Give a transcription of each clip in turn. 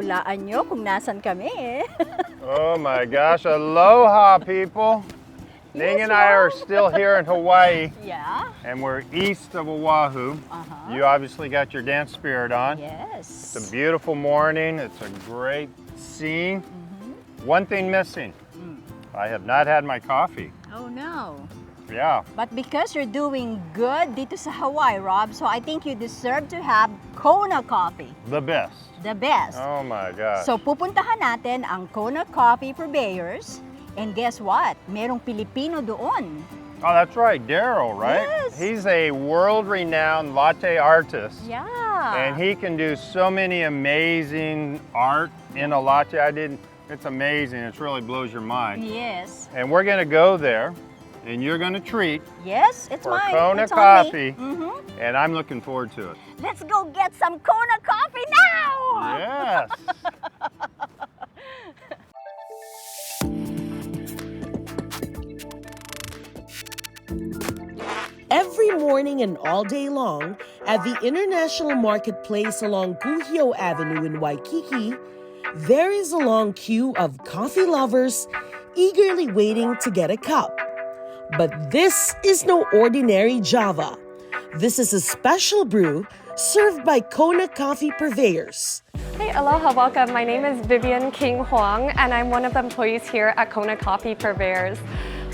hulaan nyo kung nasan kami eh. Oh my gosh, aloha people! Ning and I are still here in Hawaii, Yeah? and we're east of Oahu. You obviously got your dance spirit on. Yes. It's a beautiful morning, it's a great scene. One thing missing, I have not had my coffee. Oh no. Yeah. But because you're doing good dito sa Hawaii, Rob, so I think you deserve to have Kona coffee. The best. The best. Oh my gosh. So pupuntahan natin ang Kona Coffee Purveyors. And guess what? Merong Pilipino doon. Oh, that's right, Daryl, right? Yes. He's a world-renowned latte artist. Yeah. And he can do so many amazing art in a latte. It's amazing. It really blows your mind. Yes. And we're gonna go there, and you're gonna treat Yes, it's for mine. Kona It's on me. coffee, and I'm looking forward to it. Let's go get some Kona coffee now! Yes. Every morning and all day long, at the International Marketplace along Kuhio Avenue in Waikiki, there is a long queue of coffee lovers eagerly waiting to get a cup. But this is no ordinary Java. This is a special brew served by Kona Coffee Purveyors. Hey, aloha, welcome. My name is Vivian King Huang, and I'm one of the employees here at Kona Coffee Purveyors.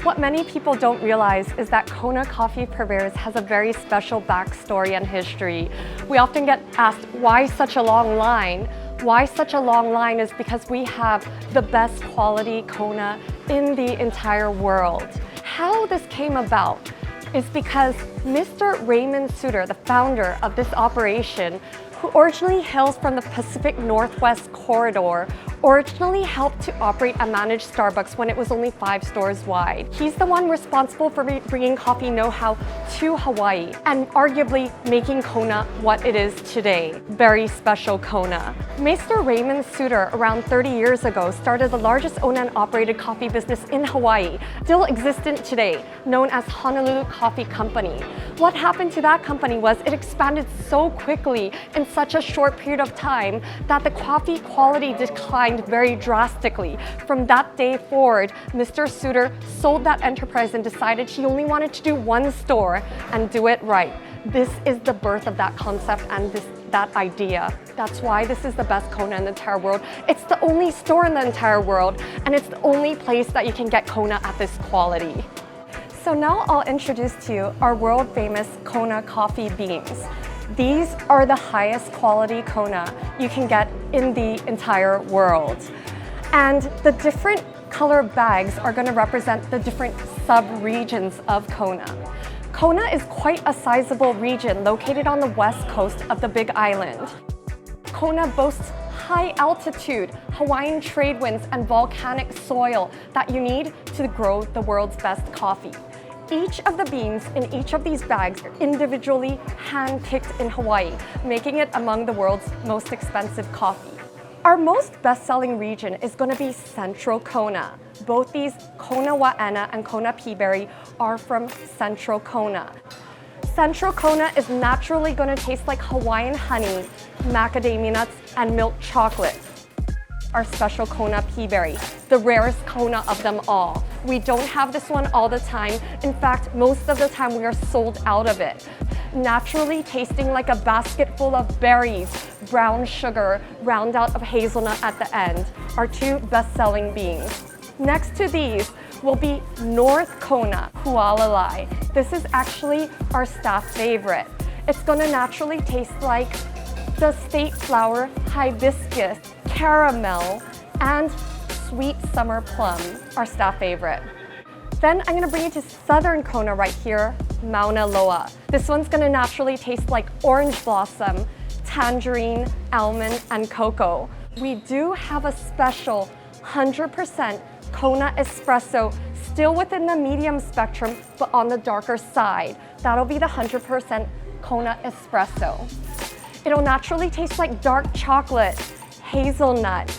What many people don't realize is that Kona Coffee Purveyors has a very special backstory and history. We often get asked, why such a long line? Why such a long line is because we have the best quality Kona in the entire world. How this came about is because Mr. Raymond Suter, the founder of this operation, who originally hails from the Pacific Northwest corridor, originally helped to operate and manage Starbucks when it was only 5 stores wide. He's the one responsible for bringing coffee know-how to Hawaii and arguably making Kona what it is today. Very special Kona. Mr. Raymond Suter, around 30 years ago, started the largest owned and operated coffee business in Hawaii, still existent today, known as Honolulu Coffee Company. What happened to that company was it expanded so quickly in such a short period of time that the coffee quality declined very drastically. From that day forward, Mr. Suter sold that enterprise and decided he only wanted to do one store and do it right. This is the birth of that concept and that idea. That's why this is the best Kona in the entire world. It's the only store in the entire world, and it's the only place that you can get Kona at this quality. So now I'll introduce to you our world famous Kona coffee beans. These are the highest quality Kona you can get in the entire world. And the different color bags are going to represent the different sub-regions of Kona. Kona is quite a sizable region located on the west coast of the Big Island. Kona boasts high altitude, Hawaiian trade winds, and volcanic soil that you need to grow the world's best coffee. Each of the beans in each of these bags are individually hand-picked in Hawaii, making it among the world's most expensive coffee. Our most best-selling region is going to be Central Kona. Both these Kona Wa'ena and Kona Peaberry are from Central Kona. Central Kona is naturally going to taste like Hawaiian honey, macadamia nuts, and milk chocolate. Our special Kona Peaberry, the rarest Kona of them all. We don't have this one all the time. In fact, most of the time we are sold out of it. Naturally tasting like a basket full of berries, brown sugar, round out of hazelnut at the end, our 2 best-selling beans. Next to these will be North Kona Hualalai. This is actually our staff favorite. It's gonna naturally taste like the state flower, hibiscus, caramel, and sweet summer plum, our staff favorite. Then I'm gonna bring you to Southern Kona right here, Mauna Loa. This one's gonna naturally taste like orange blossom, tangerine, almond, and cocoa. We do have a special 100% Kona espresso, still within the medium spectrum, but on the darker side. That'll be the 100% Kona espresso. It'll naturally taste like dark chocolate, hazelnut,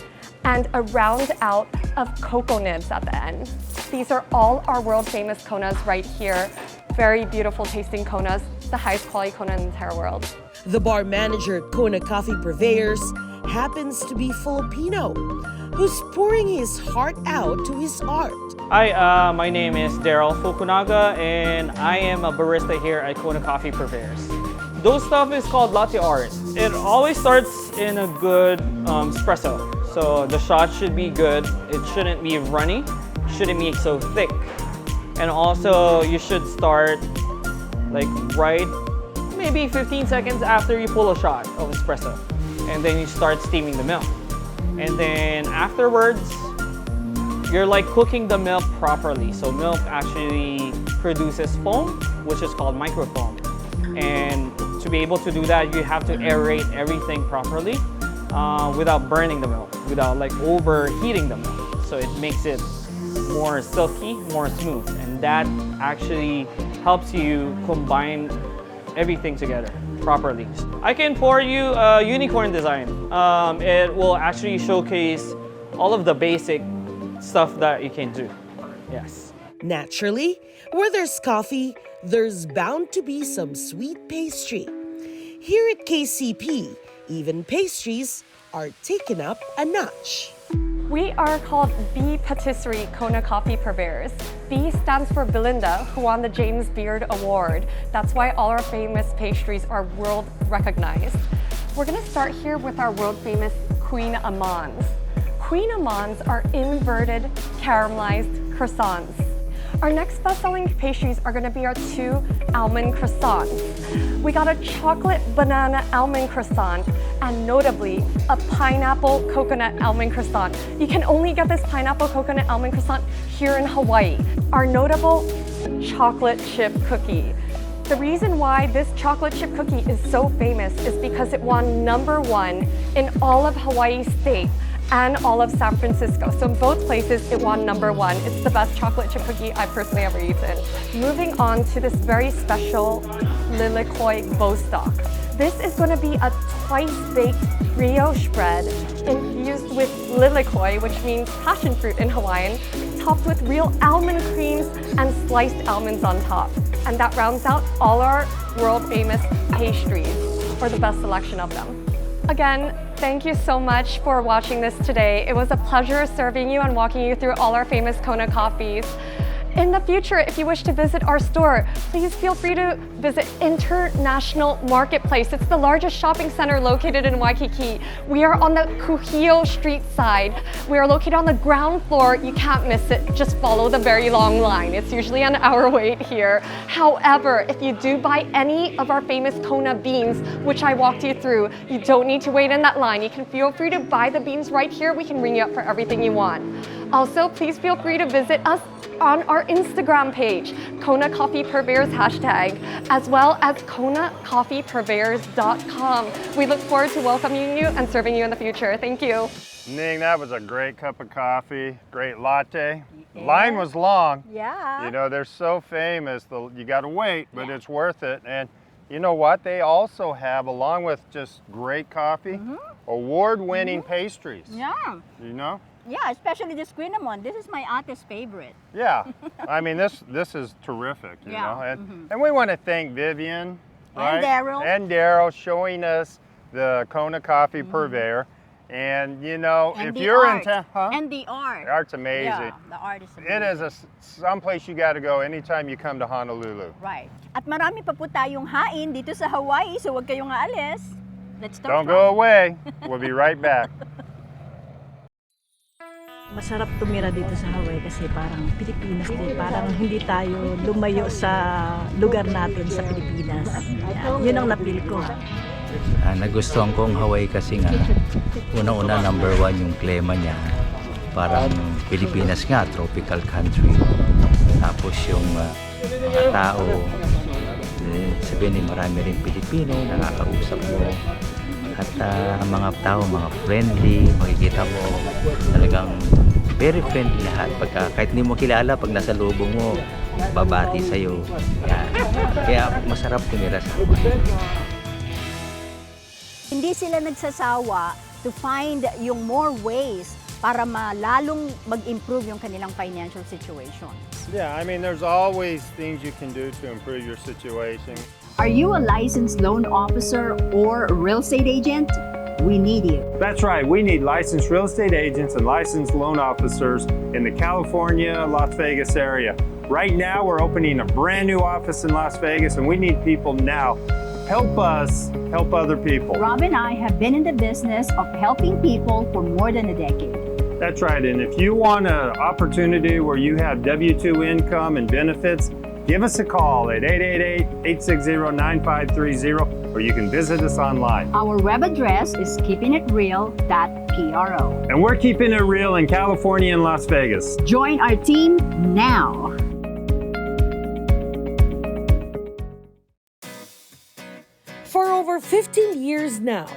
and a round out of cocoa nibs at the end. These are all our world famous Konas right here. Very beautiful tasting Konas, the highest quality Kona in the entire world. The bar manager at Kona Coffee Purveyors happens to be Filipino, who's pouring his heart out to his art. Hi, my name is Daryl Fukunaga, and I am a barista here at Kona Coffee Purveyors. Those stuff is called latte art. It always starts in a good espresso. So the shot should be good. It shouldn't be runny, shouldn't be so thick. And also you should start like right maybe 15 seconds after you pull a shot of espresso. And then you start steaming the milk. And then afterwards, you're like cooking the milk properly. So milk actually produces foam, which is called microfoam. And to be able to do that, you have to aerate everything properly without burning the milk, without like overheating the milk. So it makes it more silky, more smooth. And that actually helps you combine everything together properly. I can pour you a unicorn design. It will actually showcase all of the basic stuff that you can do. Yes. Naturally, where there's coffee, there's bound to be some sweet pastry. Here at KCP, even pastries are taken up a notch. We are called B Patisserie Kona Coffee Purveyors. B stands for Belinda, who won the James Beard Award. That's why all our famous pastries are world recognized. We're gonna start here with our world famous Queen Amans. Queen Amans are inverted caramelized croissants. Our next best-selling pastries are gonna be our 2 almond croissants. We got a chocolate banana almond croissant and notably a pineapple coconut almond croissant. You can only get this pineapple coconut almond croissant here in Hawaii. Our notable chocolate chip cookie. The reason why this chocolate chip cookie is so famous is because it won #1 in all of Hawaii state and all of San Francisco. So in both places, it won #1. It's the best chocolate chip cookie I've personally ever eaten. Moving on to this very special lilikoi bostock. This is going to be a twice-baked brioche bread infused with lilikoi, which means passion fruit in Hawaiian, topped with real almond creams and sliced almonds on top. And that rounds out all our world-famous pastries, or the best selection of them. Again, thank you so much for watching this today. It was a pleasure serving you and walking you through all our famous Kona coffees. In the future, if you wish to visit our store, please feel free to visit International Marketplace. It's the largest shopping center located in Waikiki. We are on the Kuhio Street side. We are located on the ground floor. You can't miss it. Just follow the very long line. It's usually an hour wait here. However, if you do buy any of our famous Kona beans, which I walked you through, you don't need to wait in that line. You can feel free to buy the beans right here. We can ring you up for everything you want. Also, please feel free to visit us on our Instagram page, Kona Coffee Purveyors #, as well as KonaCoffeePurveyors.com. We look forward to welcoming you and serving you in the future. Thank you. Ning, that was a great cup of coffee, great latte. Line was long. Yeah. You know, they're so famous, you gotta wait, but it's worth it. And you know what? They also have, along with just great coffee, award-winning pastries. Yeah. You know? Yeah, especially this cinnamon. This is my ate's favorite. Yeah, I mean, this is terrific, you Yeah. know? And we want to thank Vivian, right? And Daryl. Showing us the Kona Coffee Purveyor. And you know, And if the you're art. in town, And the art. the art's amazing. Yeah, the art is amazing. It is someplace you got to go anytime you come to Honolulu. Right. At marami pa po tayong hain dito sa Hawaii, so huwag kayong aalis. Let's start. Don't go away. We'll be right back. Masarap tumira dito sa Hawaii kasi parang Pilipinas din. Parang hindi tayo lumayo sa lugar natin sa Pilipinas. Yan, yun ang napil ko. Nagustuhan ko ang Hawaii kasi nga una-una #1 yung klima niya. Parang Pilipinas nga, tropical country. Tapos yung mga tao, sabihin marami rin Pilipino, nakakausap mo. At ang mga tao, mga friendly, makikita mo talagang very friendly lahat. Kahit hindi mo kilala, pag nasa lubong mo, babati sa'yo. Kaya masarap tumira sa Hawaii. Hindi sila nagsasawa to find yung more ways para malalong mag-improve yung kanilang financial situation. Yeah, I mean, there's always things you can do to improve your situation. Are you a licensed loan officer or real estate agent? we need you. That's right, we need licensed real estate agents and licensed loan officers in the California, Las Vegas area. Right now, we're opening a brand new office in Las Vegas, and we need people now. Help us help other people. Rob and I have been in the business of helping people for more than a decade. That's right, and if you want an opportunity where you have W-2 income and benefits, give us a call at 888-860-9530, or you can visit us online. Our web address is keepingitreal.pro. And we're keeping it real in California and Las Vegas. Join our team now. For over 15 years now,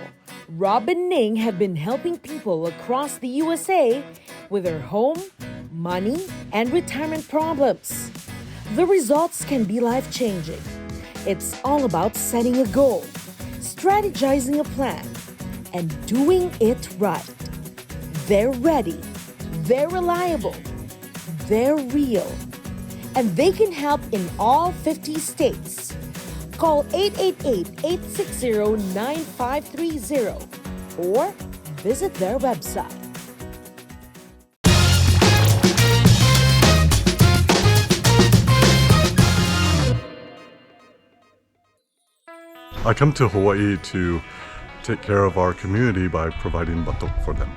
Rob and Ning have been helping people across the USA with their home, money, and retirement problems. The results can be life-changing. It's all about setting a goal, strategizing a plan, and doing it right. They're ready, they're reliable, they're real, and they can help in all 50 states. Call 888-860-9530 or visit their website. I come to Hawaii to take care of our community by providing batok for them,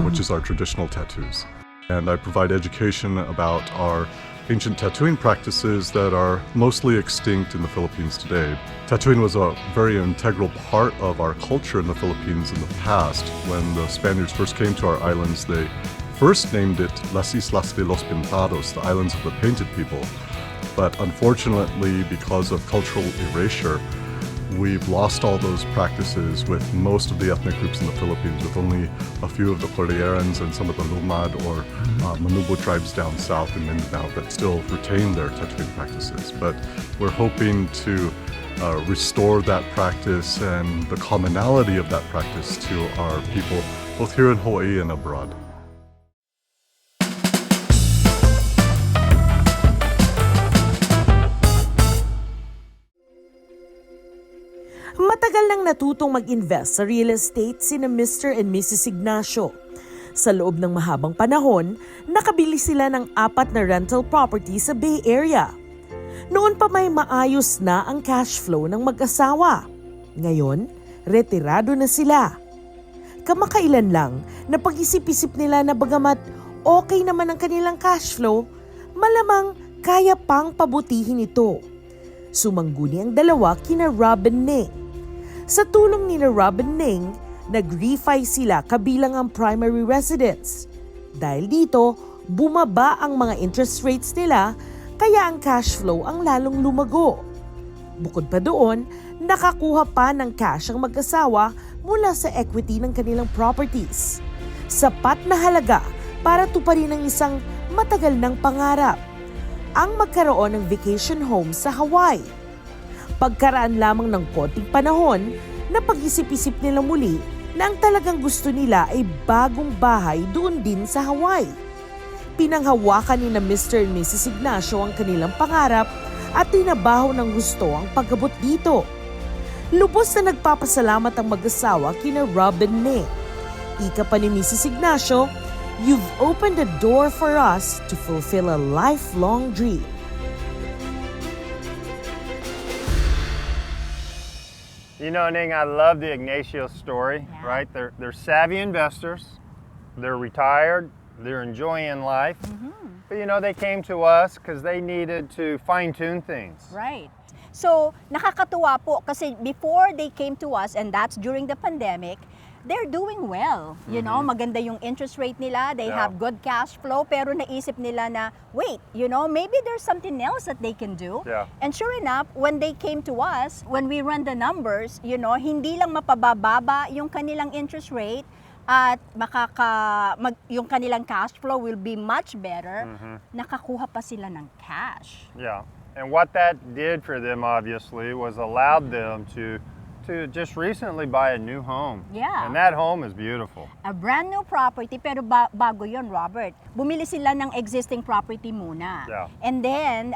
which is our traditional tattoos. And I provide education about our ancient tattooing practices that are mostly extinct in the Philippines today. Tattooing was a very integral part of our culture in the Philippines in the past. When the Spaniards first came to our islands, they first named it Las Islas de los Pintados, the islands of the painted people. But unfortunately, because of cultural erasure, we've lost all those practices with most of the ethnic groups in the Philippines, with only a few of the Cordillerans and some of the Lumad or Manubo tribes down south in Mindanao that still retain their tattooing practices. But we're hoping to restore that practice and the commonality of that practice to our people, both here in Hawaii and abroad. Matagal nang natutong mag-invest sa real estate sina Mr. and Mrs. Ignacio. Sa loob ng mahabang panahon, nakabili sila ng 4 na rental property sa Bay Area. Noon pa may maayos na ang cash flow ng mag-asawa. Ngayon, retirado na sila. Kamakailan lang, napag-isip-isip nila na bagamat okay naman ang kanilang cash flow, malamang kaya pang pabutihin ito. Sumangguni ang dalawa kina Rob and Ning. Sa tulong ni Rob and Ning, nag-refi sila kabilang ang primary residence. Dahil dito, bumaba ang mga interest rates nila, kaya ang cash flow ang lalong lumago. Bukod pa doon, nakakuha pa ng cash ang mag-asawa mula sa equity ng kanilang properties. Sapat na halaga para tuparin ang isang matagal ng pangarap, ang magkaroon ng vacation home sa Hawaii. Pagkaraan lamang ng konting panahon, napag-isip-isip nila muli na ang talagang gusto nila ay bagong bahay doon din sa Hawaii. Pinanghawakan ni na Mr. and Mrs. Ignacio ang kanilang pangarap at tinabaho ng gusto ang pag-abot dito. Lubos na nagpapasalamat ang mag-asawa kina Rob and Ning. Ika pa ni Mrs. Ignacio, "You've opened a door for us to fulfill a lifelong dream." You know, Ning, I love the Ignacio story, right? They're savvy investors, they're retired, they're enjoying life. But you know, they came to us because they needed to fine-tune things. Right. So, nakakatuwa po kasi before they came to us, and that's during the pandemic, they're doing well. You know, maganda yung interest rate nila, they have good cash flow, pero naisip nila na, wait, you know, maybe there's something else that they can do. Yeah. And sure enough, when they came to us, when we run the numbers, you know, hindi lang mapabababa yung kanilang interest rate, at yung kanilang cash flow will be much better, nakakuha pa sila ng cash. Yeah, and what that did for them obviously was allowed them to just recently buy a new home. Yeah. And that home is beautiful. A brand new property, pero bago yon, Robert. Bumili sila ng existing property muna. Yeah. And then,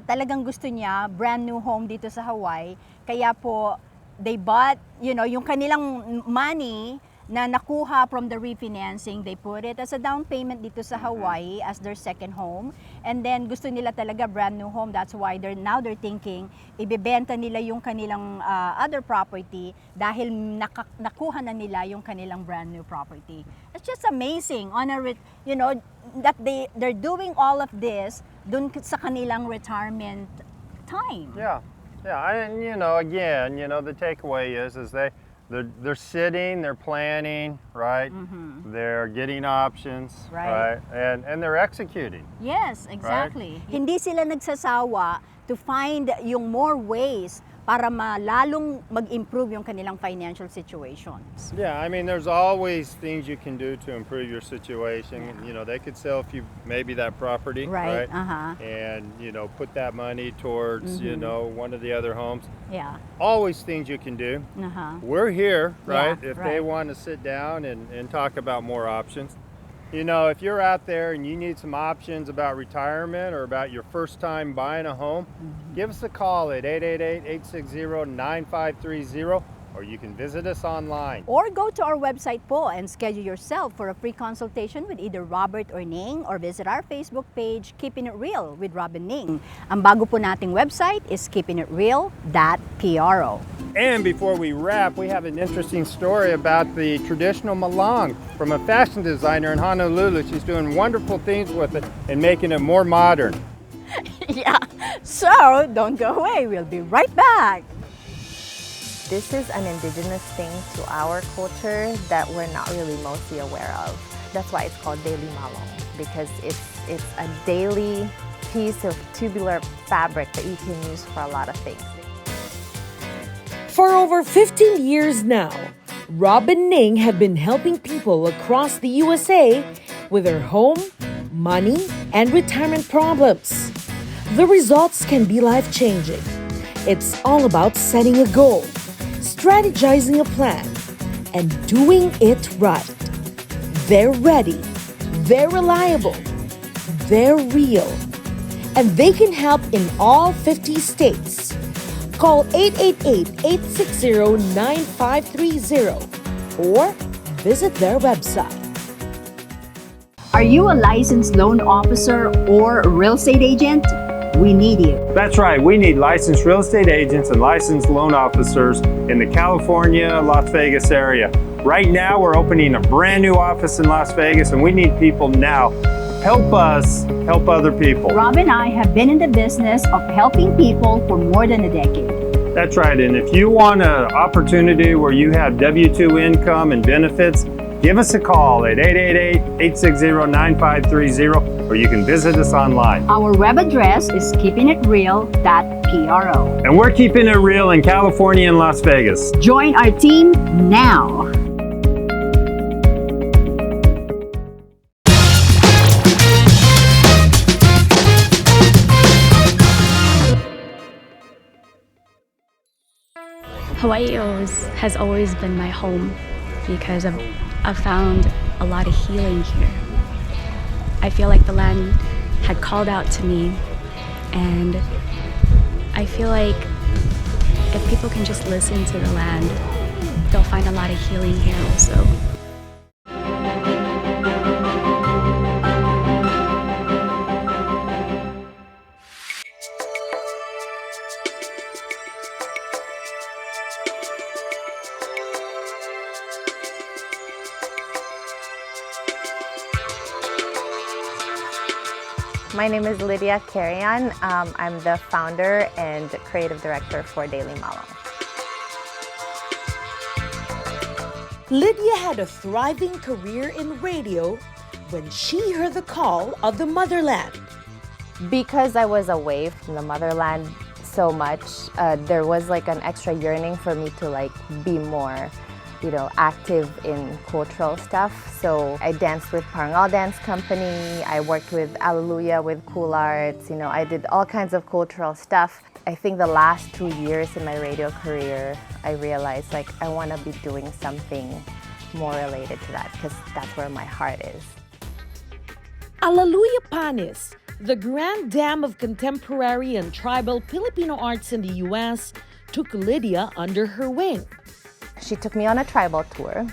talagang gusto niya, brand new home dito sa Hawaii. Kaya po, they bought, yung kanilang money na nakuha from the refinancing, they put it as a down payment dito sa Hawaii as their second home. And then gusto nila talaga brand new home. That's why they're thinking ibebenta nila yung kanilang other property dahil nakuha na nila yung kanilang brand new property. It's just amazing that they're doing all of this dun sa kanilang retirement time. Yeah, and again, the takeaway is they're sitting, they're planning, right? They're getting options, right? And they're executing. Yes, exactly. Right? Hindi sila nagsasawa to find yung more ways para lalong mag-improve yung kanilang financial situations. Yeah, I mean, there's always things you can do to improve your situation. Yeah. They could sell maybe that property, right? And, put that money towards, one of the other homes. Yeah. Always things you can do. We're here, right? If they want to sit down and talk about more options. If you're out there and you need some options about retirement or about your first time buying a home, give us a call at 888-860-9530, or you can visit us online. Or go to our website po and schedule yourself for a free consultation with either Robert or Ning, or visit our Facebook page, Keeping It Real with Rob and Ning. Ang bago po nating website is keepingitreal.pro. And before we wrap, we have an interesting story about the traditional malong from a fashion designer in Honolulu. She's doing wonderful things with it and making it more modern. Yeah, so don't go away. We'll be right back. This is an indigenous thing to our culture that we're not really mostly aware of. That's why it's called daily malong, because it's a daily piece of tubular fabric that you can use for a lot of things. For over 15 years now, Rob and Ning have been helping people across the USA with their home, money, and retirement problems. The results can be life-changing. It's all about setting a goal, strategizing a plan, and doing it right. They're ready, they're reliable, they're real, and they can help in all 50 states. Call 888-860-9530 or visit their website. Are you a licensed loan officer or real estate agent? We need you. That's right, we need licensed real estate agents and licensed loan officers in the California, Las Vegas area. Right now, we're opening a brand new office in Las Vegas, and we need people now. Help us help other people. Rob and I have been in the business of helping people for more than a decade. That's right, and if you want an opportunity where you have W-2 income and benefits, give us a call at 888-860-9530, or you can visit us online. Our web address is keepingitreal.pro. And we're keeping it real in California and Las Vegas. Join our team now. Hawaii has always been my home because I've found a lot of healing here. I feel like the land had called out to me, and I feel like if people can just listen to the land, they'll find a lot of healing here also. My name is Lydia Carrion. I'm the founder and creative director for Daily Malong. Lydia had a thriving career in radio when she heard the call of the motherland. Because I was away from the motherland so much, there was like an extra yearning for me to be more active in cultural stuff. So I danced with Parangal Dance Company, I worked with Alleluia with Cool Arts, I did all kinds of cultural stuff. I think the last 2 years in my radio career, I realized I want to be doing something more related to that because that's where my heart is. Alleluia Panis The grand dam of contemporary and tribal Filipino arts in the U.S. took Lydia under her wing. She took me on a tribal tour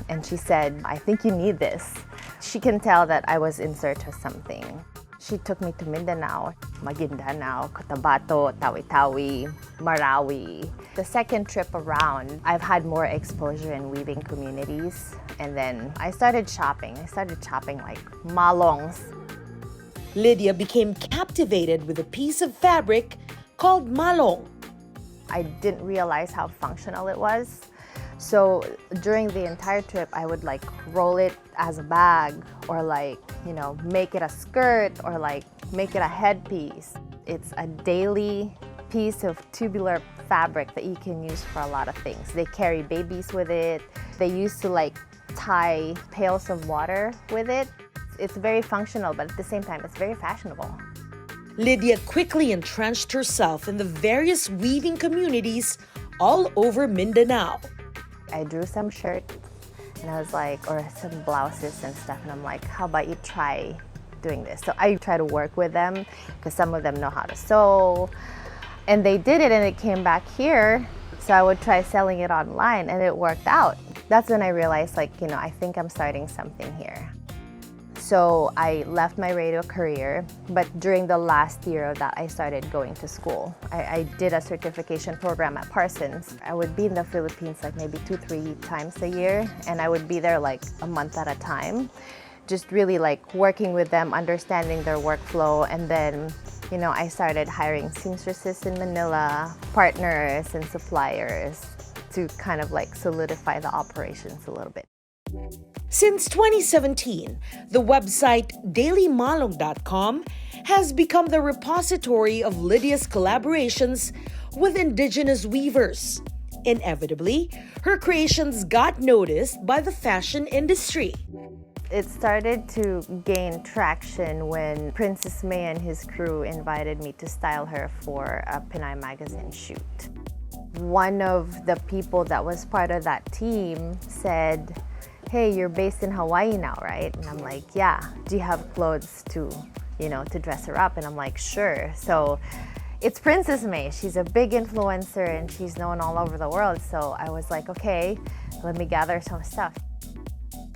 and she said, I think you need this. She can tell that I was in search of something. She took me to Mindanao, Maguindanao, Cotabato, Tawi-Tawi, Marawi. The second trip around, I've had more exposure in weaving communities. And then I started shopping. I started shopping like malongs. Lydia became captivated with a piece of fabric called malong. I didn't realize how functional it was. So during the entire trip, I would like roll it as a bag or like, make it a skirt or like make it a headpiece. It's a daily piece of tubular fabric that you can use for a lot of things. They carry babies with it. They used to like tie pails of water with it. It's very functional, but at the same time, it's very fashionable. Lydia quickly entrenched herself in the various weaving communities all over Mindanao. I drew some shirts and I was like, or some blouses and stuff, and I'm like, how about you try doing this? So I try to work with them because some of them know how to sew. And they did it and it came back here. So I would try selling it online and it worked out. That's when I realized I think I'm starting something here. So I left my radio career, but during the last year of that, I started going to school. I did a certification program at Parsons. I would be in the Philippines like maybe 2-3 times a year, and I would be there like a month at a time. Just really like working with them, understanding their workflow, and then I started hiring seamstresses in Manila, partners and suppliers to kind of like solidify the operations a little bit. Since 2017, the website dailymalong.com has become the repository of Lydia's collaborations with indigenous weavers. Inevitably, her creations got noticed by the fashion industry. It started to gain traction when Princess May and his crew invited me to style her for a Pinay magazine shoot. One of the people that was part of that team said, hey, you're based in Hawaii now, right? And I'm like, yeah. Do you have clothes to dress her up? And I'm like, sure. So it's Princess May. She's a big influencer and she's known all over the world. So I was like, okay, let me gather some stuff.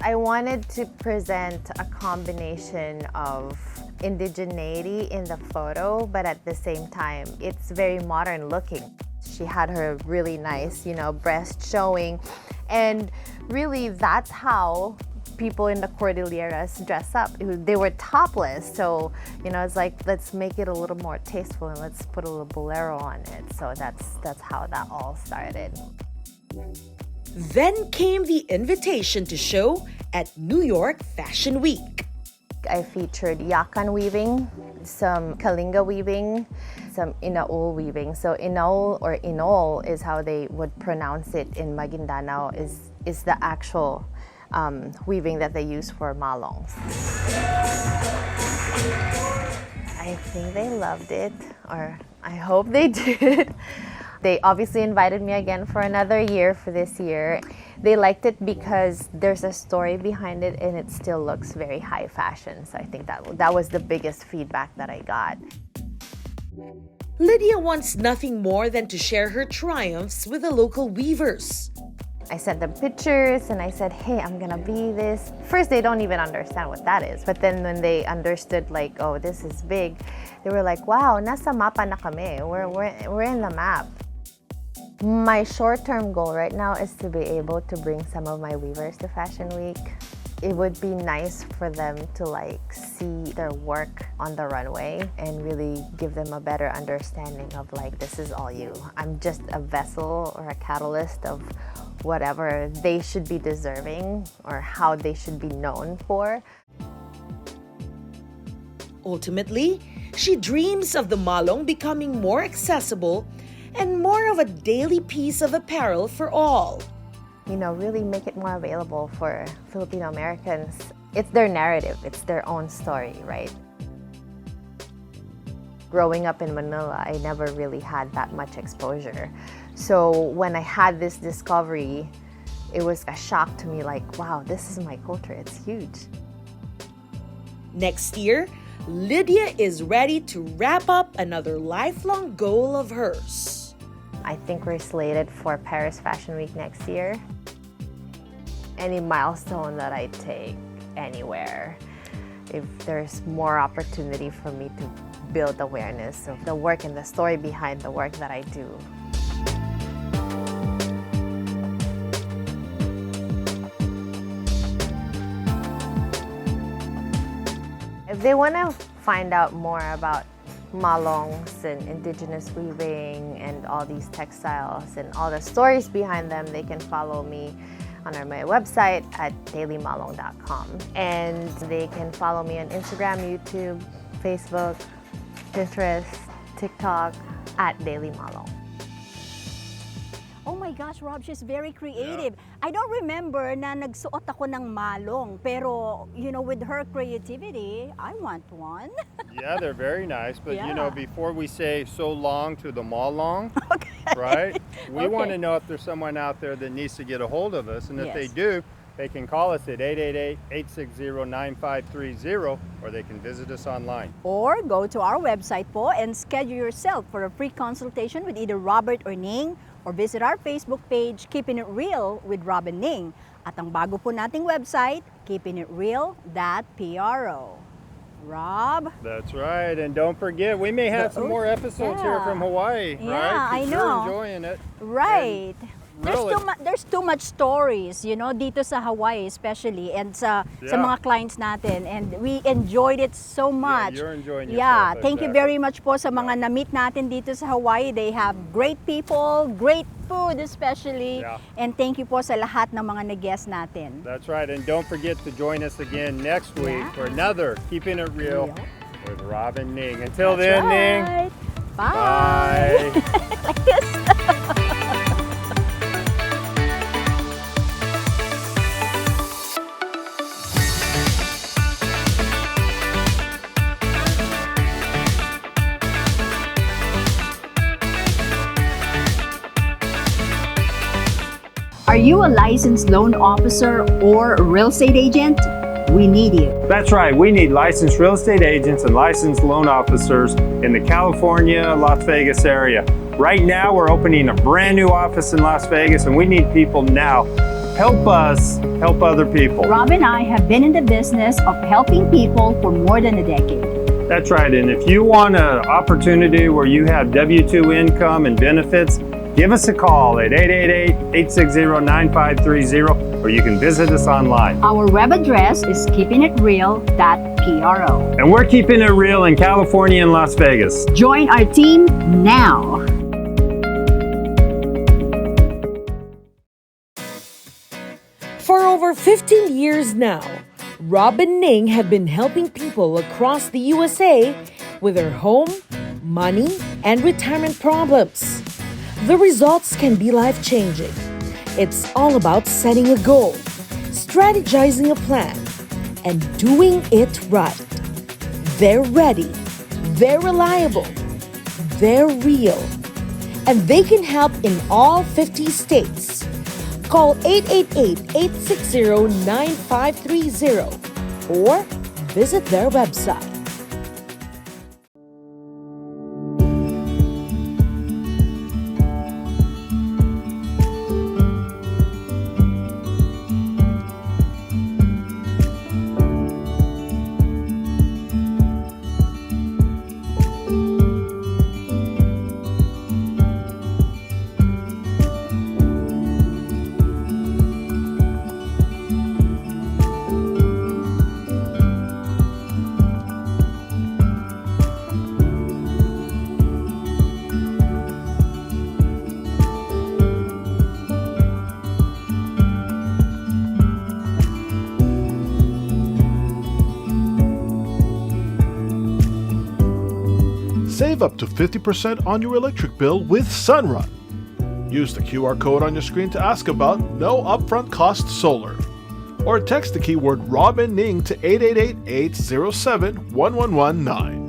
I wanted to present a combination of indigeneity in the photo, but at the same time, it's very modern looking. She had her really nice, breast showing. And really, that's how people in the Cordilleras dress up. They were topless. So, it's like, let's make it a little more tasteful and let's put a little bolero on it. So that's how that all started. Then came the invitation to show at New York Fashion Week. I featured yakan weaving, some kalinga weaving, some inaul weaving. So inaul or inol is how they would pronounce it in Maguindanao, is the actual weaving that they use for malongs. I think they loved it, or I hope they did. They obviously invited me again for another year for this year. They liked it because there's a story behind it and it still looks very high fashion. So I think that was the biggest feedback that I got. Lydia wants nothing more than to share her triumphs with the local weavers. I sent them pictures and I said, hey, I'm gonna be this. First, they don't even understand what that is. But then when they understood like, oh, this is big, they were like, wow, nasa mapa na kami. We're in the map. My short-term goal right now is to be able to bring some of my weavers to Fashion Week. It would be nice for them to like see their work on the runway and really give them a better understanding of like, this is all you. I'm just a vessel or a catalyst of whatever they should be deserving or how they should be known for. Ultimately, she dreams of the malong becoming more accessible and more of a daily piece of apparel for all. Really make it more available for Filipino Americans. It's their narrative, it's their own story, right? Growing up in Manila, I never really had that much exposure. So when I had this discovery, it was a shock to me, like, wow, this is my culture, it's huge. Next year, Lydia is ready to wrap up another lifelong goal of hers. I think we're slated for Paris Fashion Week next year. Any milestone that I take anywhere, if there's more opportunity for me to build awareness of the work and the story behind the work that I do. If they want to find out more about malongs and indigenous weaving and all these textiles and all the stories behind them, they can follow me on my website at dailymalong.com. And they can follow me on Instagram, YouTube, Facebook, Pinterest, TikTok at dailymalong. Oh my gosh, Rob, she's very creative. I don't remember na nagsuot ako ng malong, pero you know, with her creativity, I want one. Yeah, they're very nice, but you know, Yeah. before we say so long to the malong, Okay. right? We want to Okay. know if there's someone out there that needs to get a hold of us, and if they Yes. do, they can call us at 888-860-9530, or they can visit us online. Or go to our website po and schedule yourself for a free consultation with either Robert or Ning, or visit our Facebook page, Keeping It Real with Rob and Ning. At ang bago po nating website, keepingitreal.pro. Rob? That's right, and don't forget, we may have some more episodes here Yeah. from Hawaii, Yeah, right? 'Cause I you're know. enjoying it. Right. really- There's too much stories, you know, dito sa Hawaii especially, and sa Yeah. mga clients natin, and we enjoyed it so much. you're enjoying Yeah, yourself, thank you exactly. very much po sa mga na-meet natin dito sa Hawaii. They have great people, great food especially, Yeah. and thank you po sa lahat ng mga nag-guest natin. That's right, and don't forget to join us again next week for another Keeping It Real with Rob and Ning. Until then, Ning. Right. Bye. Bye. Like this. Are you a licensed loan officer or real estate agent? We need you. That's right, we need licensed real estate agents and licensed loan officers in the California, Las Vegas area. Right now, we're opening a brand new office in Las Vegas, and we need people now. Help us help other people. Rob and I have been in the business of helping people for more than a decade. That's right, and if you want an opportunity where you have W-2 income and benefits, give us a call at 888-860-9530, or you can visit us online. Our web address is keepingitreal.pro. And we're keeping it real in California and Las Vegas. Join our team now. For over 15 years now, Rob and Ning have been helping people across the USA with their home, money, and retirement problems. The results can be life-changing. It's all about setting a goal, strategizing a plan, and doing it right. They're ready, they're reliable, they're real, and they can help in all 50 states. Call 888-860-9530 or visit their website. Save up to 50% on your electric bill with Sunrun. Use the QR code on your screen to ask about no upfront cost solar. Or text the keyword Rob and Ning to 888-807-1119.